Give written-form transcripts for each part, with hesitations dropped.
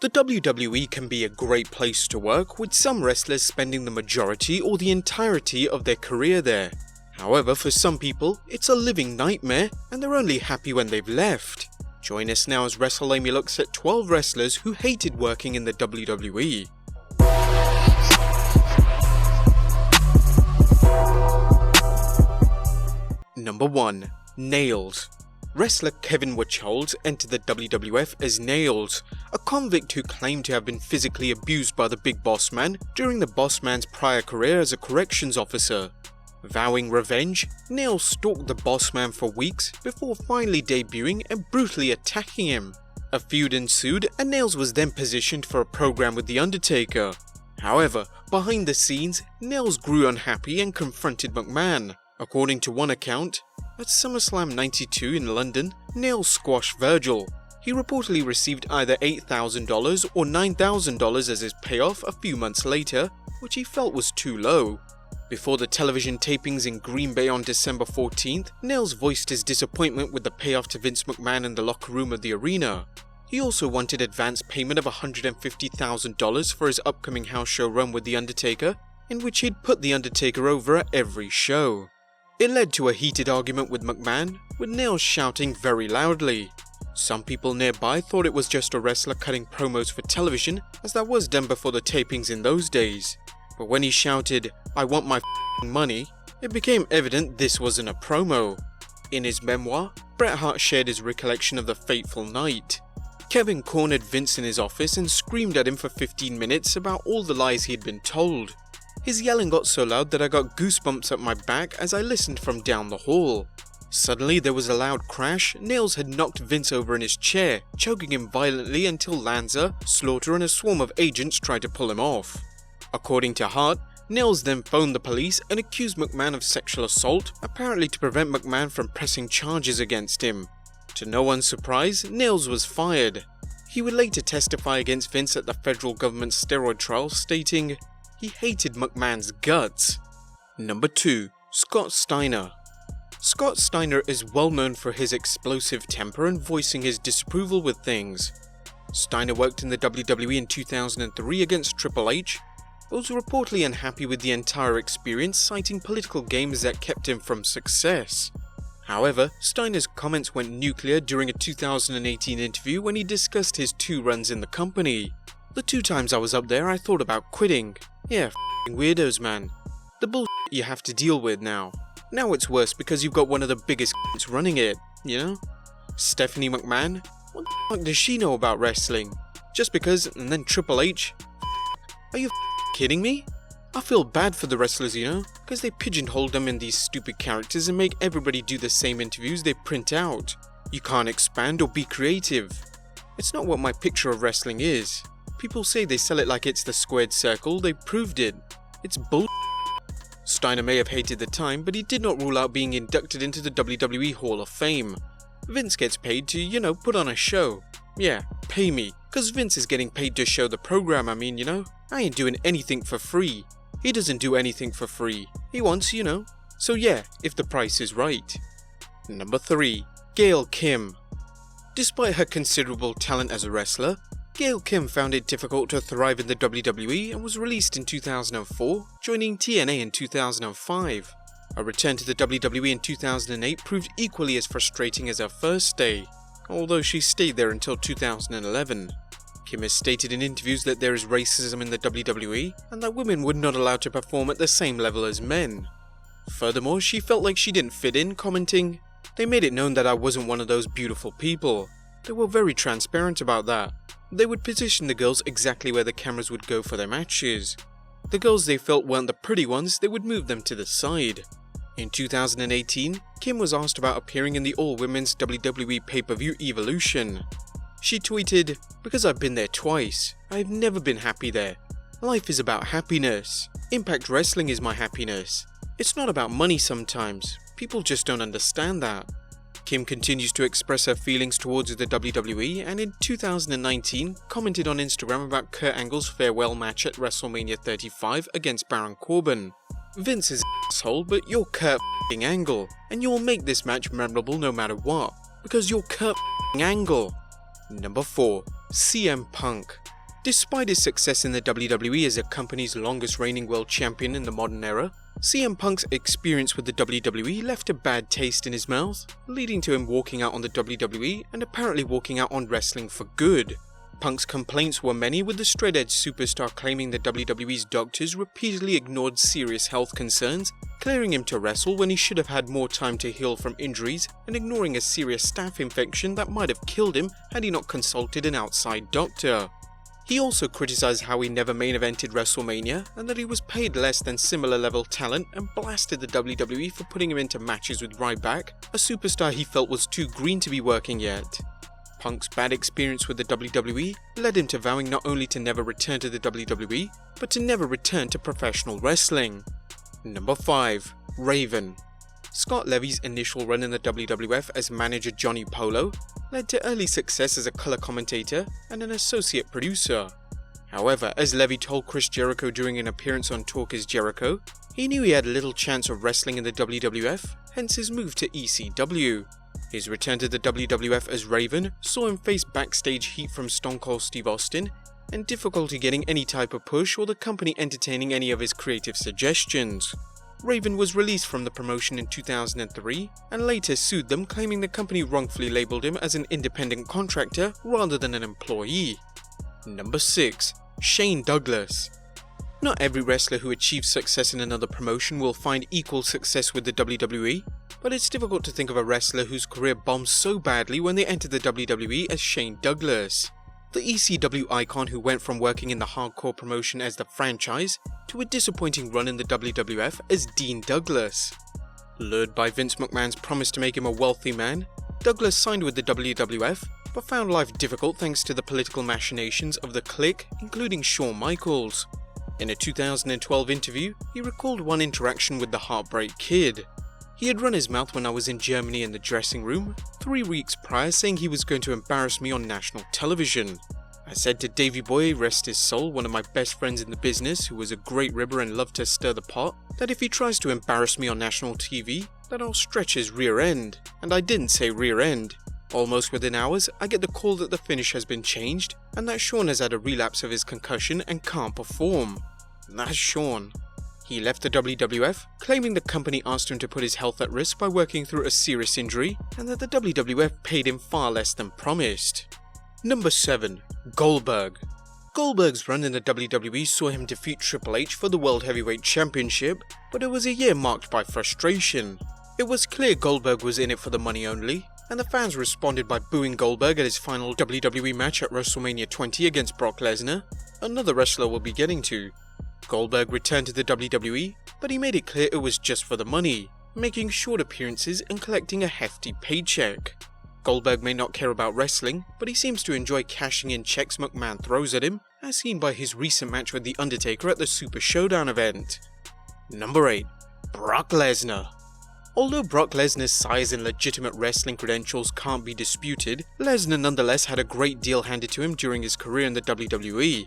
The WWE can be a great place to work, with some wrestlers spending the majority or the entirety of their career there. However, for some people, it's a living nightmare and they're only happy when they've left. Join us now as WrestleLamia looks at 12 wrestlers who hated working in the WWE. Number 1. NAILZ. Wrestler Kevin Wacholz entered the WWF as NAILZ, a convict who claimed to have been physically abused by the Big Boss Man during the Boss Man's prior career as a corrections officer. Vowing revenge, NAILZ stalked the Boss Man for weeks before finally debuting and brutally attacking him. A feud ensued and NAILZ was then positioned for a program with The Undertaker. However, behind the scenes, NAILZ grew unhappy and confronted McMahon. According to one account, at SummerSlam 92 in London, NAILZ squashed Virgil. He reportedly received either $8,000 or $9,000 as his payoff a few months later, which he felt was too low. Before the television tapings in Green Bay on December 14th, NAILZ voiced his disappointment with the payoff to Vince McMahon in the locker room of the arena. He also wanted advance payment of $150,000 for his upcoming house show run with The Undertaker, in which he'd put The Undertaker over at every show. It led to a heated argument with McMahon, with NAILZ shouting very loudly. Some people nearby thought it was just a wrestler cutting promos for television, as that was done before the tapings in those days. But when he shouted, "I want my money," it became evident this wasn't a promo. In his memoir, Bret Hart shared his recollection of the fateful night. Kevin cornered Vince in his office and screamed at him for 15 minutes about all the lies he'd been told. His yelling got so loud that I got goosebumps up my back as I listened from down the hall. Suddenly there was a loud crash. NAILZ had knocked Vince over in his chair, choking him violently until Lanza, Slaughter and a swarm of agents tried to pull him off. According to Hart, NAILZ then phoned the police and accused McMahon of sexual assault, apparently to prevent McMahon from pressing charges against him. To no one's surprise, NAILZ was fired. He would later testify against Vince at the federal government steroid trial, stating he hated McMahon's guts. Number 2. Scott Steiner. Scott Steiner is well known for his explosive temper and voicing his disapproval with things. Steiner worked in the WWE in 2003 against Triple H, but was reportedly unhappy with the entire experience, citing political games that kept him from success. However, Steiner's comments went nuclear during a 2018 interview when he discussed his 2 runs in the company. "The 2 times I was up there I thought about quitting. Yeah, f***ing weirdos, man. The bullshit you have to deal with now. Now it's worse because you've got one of the biggest running it, you know? Stephanie McMahon? What the fuck does she know about wrestling? Just because, and then Triple H? Are you kidding me? I feel bad for the wrestlers, you know, because they pigeonhole them in these stupid characters and make everybody do the same interviews they print out. You can't expand or be creative. It's not what my picture of wrestling is. People say they sell it like it's the squared circle, they proved it. It's bull. Steiner may have hated the time, but he did not rule out being inducted into the WWE Hall of Fame. Vince gets paid to, you know, put on a show. Yeah, pay me, cause Vince is getting paid to show the program, I mean, you know? I ain't doing anything for free. He doesn't do anything for free. He wants, you know. So yeah, if the price is right. Number 3. Gail Kim. Despite her considerable talent as a wrestler, Gail Kim found it difficult to thrive in the WWE and was released in 2004, joining TNA in 2005. A return to the WWE in 2008 proved equally as frustrating as her first stay, although she stayed there until 2011. Kim has stated in interviews that there is racism in the WWE and that women were not allowed to perform at the same level as men. Furthermore, she felt like she didn't fit in, commenting, "They made it known that I wasn't one of those beautiful people. They were very transparent about that. They would position the girls exactly where the cameras would go for their matches. The girls they felt weren't the pretty ones, they would move them to the side." In 2018, Kim was asked about appearing in the all-women's WWE pay-per-view Evolution. She tweeted, "Because I've been there twice, I've never been happy there. Life is about happiness. Impact Wrestling is my happiness. It's not about money sometimes. People just don't understand that." Kim continues to express her feelings towards the WWE and in 2019 commented on Instagram about Kurt Angle's farewell match at WrestleMania 35 against Baron Corbin. "Vince is an asshole, but you're Kurt Angle, and you will make this match memorable no matter what, because you're Kurt Angle." Number 4. CM Punk. Despite his success in the WWE as the company's longest reigning world champion in the modern era, CM Punk's experience with the WWE left a bad taste in his mouth, leading to him walking out on the WWE and apparently walking out on wrestling for good. Punk's complaints were many, with the straight-edge superstar claiming that WWE's doctors repeatedly ignored serious health concerns, clearing him to wrestle when he should have had more time to heal from injuries, and ignoring a serious staph infection that might have killed him had he not consulted an outside doctor. He also criticized how he never main evented WrestleMania and that he was paid less than similar level talent, and blasted the WWE for putting him into matches with RYBACK, a superstar he felt was too green to be working yet. Punk's bad experience with the WWE led him to vowing not only to never return to the WWE, but to never return to professional wrestling. Number 5. Raven. Scott Levy's initial run in the WWF as manager Johnny Polo led to early success as a color commentator and an associate producer. However, as Levy told Chris Jericho during an appearance on Talk is Jericho, he knew he had little chance of wrestling in the WWF, hence his move to ECW. His return to the WWF as Raven saw him face backstage heat from Stone Cold Steve Austin and difficulty getting any type of push or the company entertaining any of his creative suggestions. Raven was released from the promotion in 2003 and later sued them, claiming the company wrongfully labeled him as an independent contractor rather than an employee. Number 6. Shane Douglas. Not every wrestler who achieves success in another promotion will find equal success with the WWE, but it's difficult to think of a wrestler whose career bombed so badly when they entered the WWE as Shane Douglas. The ECW icon who went from working in the hardcore promotion as the franchise to a disappointing run in the WWF as Dean Douglas. Lured by Vince McMahon's promise to make him a wealthy man, Douglas signed with the WWF but found life difficult thanks to the political machinations of the clique, including Shawn Michaels. In a 2012 interview, he recalled one interaction with the Heartbreak Kid. He had run his mouth when I was in Germany in the dressing room 3 weeks prior, saying he was going to embarrass me on national television. I said to Davey Boy, rest his soul, one of my best friends in the business who was a great ribber and loved to stir the pot, that if he tries to embarrass me on national TV, that I'll stretch his rear end. And I didn't say rear end. Almost within hours, I get the call that the finish has been changed and that Shawn has had a relapse of his concussion and can't perform. That's Shawn. He left the WWF, claiming the company asked him to put his health at risk by working through a serious injury, and that the WWF paid him far less than promised. Number 7. Goldberg. Goldberg's run in the WWE saw him defeat Triple H for the World Heavyweight Championship, but it was a year marked by frustration. It was clear Goldberg was in it for the money only, and the fans responded by booing Goldberg at his final WWE match at WrestleMania 20 against Brock Lesnar, another wrestler we'll be getting to. Goldberg returned to the WWE, but he made it clear it was just for the money, making short appearances and collecting a hefty paycheck. Goldberg may not care about wrestling, but he seems to enjoy cashing in checks McMahon throws at him, as seen by his recent match with The Undertaker at the Super Showdown event. Number 8. Brock Lesnar. Although Brock Lesnar's size and legitimate wrestling credentials can't be disputed, Lesnar nonetheless had a great deal handed to him during his career in the WWE.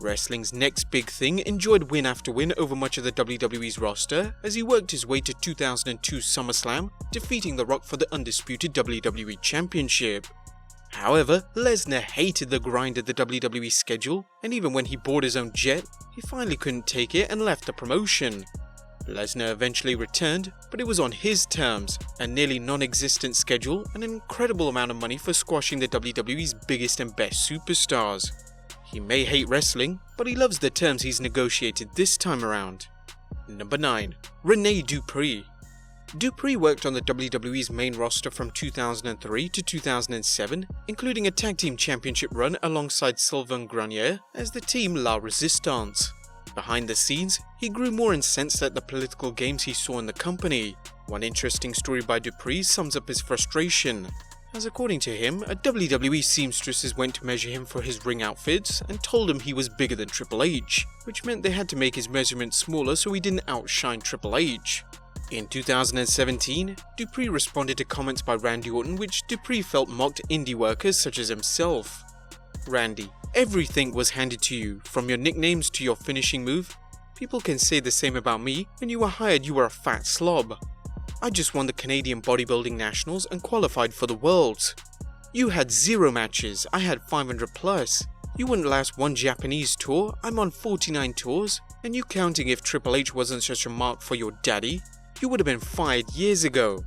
Wrestling's next big thing enjoyed win after win over much of the WWE's roster as he worked his way to 2002 SummerSlam, defeating The Rock for the undisputed WWE Championship. However, Lesnar hated the grind of the WWE schedule, and even when he bought his own jet, he finally couldn't take it and left the promotion. Lesnar eventually returned, but it was on his terms, a nearly non-existent schedule and an incredible amount of money for squashing the WWE's biggest and best superstars. He may hate wrestling, but he loves the terms he's negotiated this time around. Number 9. RENE DUPREE. DUPREE worked on the WWE's main roster from 2003 to 2007, including a tag team championship run alongside Sylvain Grenier as the team La Resistance. Behind the scenes, he grew more incensed at the political games he saw in the company. One interesting story by DUPREE sums up his frustration, as according to him, a WWE seamstresses went to measure him for his ring outfits and told him he was bigger than Triple H, which meant they had to make his measurements smaller so he didn't outshine Triple H. In 2017, DUPREE responded to comments by Randy Orton which DUPREE felt mocked indie workers such as himself. Randy, everything was handed to you, from your nicknames to your finishing move. People can say the same about me. When you were hired, you were a fat slob. I just won the Canadian Bodybuilding Nationals and qualified for the Worlds. You had 0 matches, I had 500 plus. You wouldn't last one Japanese tour, I'm on 49 tours, and you counting if Triple H wasn't such a mark for your daddy, you would have been fired years ago.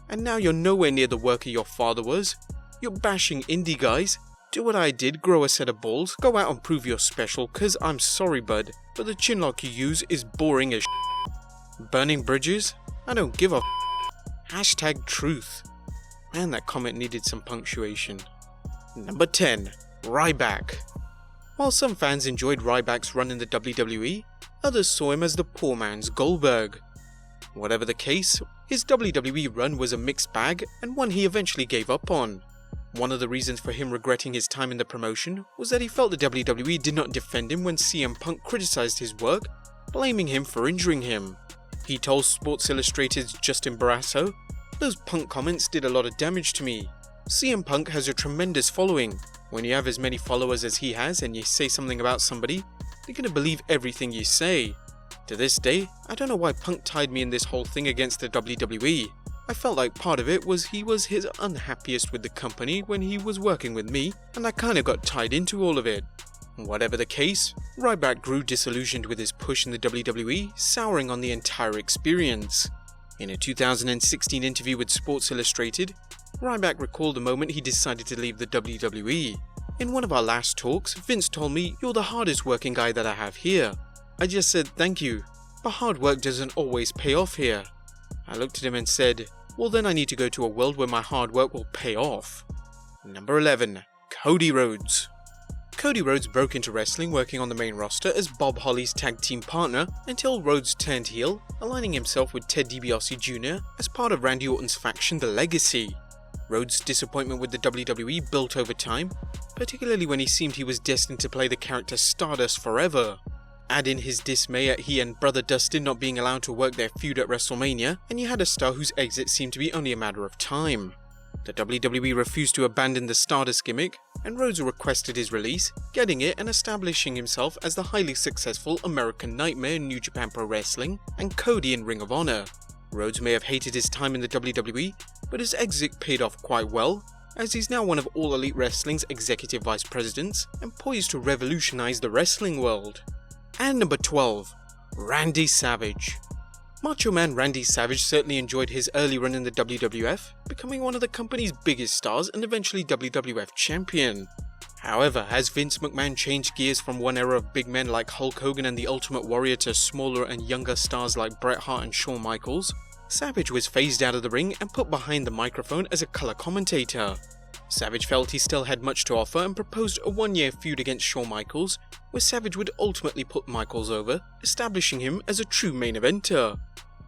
And now you're nowhere near the worker your father was. You're bashing indie guys. Do what I did, grow a set of balls, go out and prove you're special, cause I'm sorry bud, but the chinlock you use is boring as shit. Burning bridges? I don't give a Hashtag truth. Man, that comment needed some punctuation. Number 10. RYBACK. While some fans enjoyed RYBACK's run in the WWE, others saw him as the poor man's Goldberg. Whatever the case, his WWE run was a mixed bag and one he eventually gave up on. One of the reasons for him regretting his time in the promotion was that he felt the WWE did not defend him when CM Punk criticized his work, blaming him for injuring him. He told Sports Illustrated's Justin Barrasso, "Those Punk comments did a lot of damage to me. CM Punk has a tremendous following. When you have as many followers as he has and you say something about somebody, they're gonna believe everything you say. To this day, I don't know why Punk tied me in this whole thing against the WWE. I felt like part of it was he was his unhappiest with the company when he was working with me, and I kinda got tied into all of it." Whatever the case, RYBACK grew disillusioned with his push in the WWE, souring on the entire experience. In a 2016 interview with Sports Illustrated, RYBACK recalled the moment he decided to leave the WWE. "In one of our last talks, Vince told me, 'You're the hardest working guy that I have here.' I just said thank you, but hard work doesn't always pay off here." I looked at him and said, "Well then I need to go to a world where my hard work will pay off." Number 11. Cody Rhodes. Cody Rhodes broke into wrestling working on the main roster as Bob Holly's tag team partner until Rhodes turned heel, aligning himself with Ted DiBiase Jr. as part of Randy Orton's faction The Legacy. Rhodes' disappointment with the WWE built over time, particularly when he seemed he was destined to play the character Stardust forever. Add in his dismay at he and brother Dustin not being allowed to work their feud at WrestleMania, and you had a star whose exit seemed to be only a matter of time. The WWE refused to abandon the Stardust gimmick, and Rhodes requested his release, getting it and establishing himself as the highly successful American Nightmare in New Japan Pro Wrestling and Cody in Ring of Honor. Rhodes may have hated his time in the WWE, but his exit paid off quite well, as he's now one of All Elite Wrestling's executive vice presidents and poised to revolutionize the wrestling world. And number 12. Randy Savage. Macho Man Randy Savage certainly enjoyed his early run in the WWF, becoming one of the company's biggest stars and eventually WWF champion. However, as Vince McMahon changed gears from one era of big men like Hulk Hogan and the Ultimate Warrior to smaller and younger stars like Bret Hart and Shawn Michaels, Savage was phased out of the ring and put behind the microphone as a color commentator. Savage felt he still had much to offer and proposed a one-year feud against Shawn Michaels, where Savage would ultimately put Michaels over, establishing him as a true main eventer.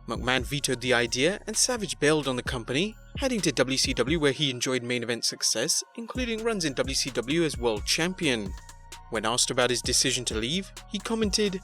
McMahon vetoed the idea and Savage bailed on the company, heading to WCW where he enjoyed main event success, including runs in WCW as world champion. When asked about his decision to leave, he commented,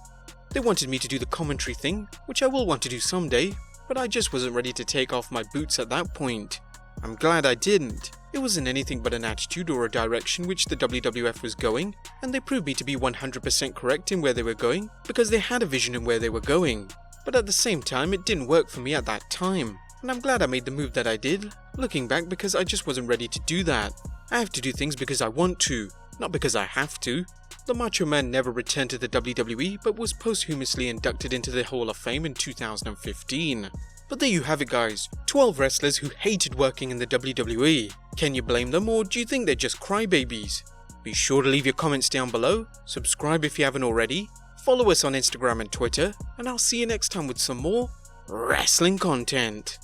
"They wanted me to do the commentary thing, which I will want to do someday, but I just wasn't ready to take off my boots at that point. I'm glad I didn't. It wasn't anything but an attitude or a direction which the WWF was going, and they proved me to be 100% correct in where they were going, because they had a vision in where they were going. But at the same time, it didn't work for me at that time, and I'm glad I made the move that I did, looking back because I just wasn't ready to do that. I have to do things because I want to, not because I have to." The Macho Man never returned to the WWE, but was posthumously inducted into the Hall of Fame in 2015. But there you have it guys, 12 wrestlers who hated working in the WWE. Can you blame them, or do you think they're just crybabies? Be sure to leave your comments down below, subscribe if you haven't already, follow us on Instagram and Twitter, and I'll see you next time with some more wrestling content.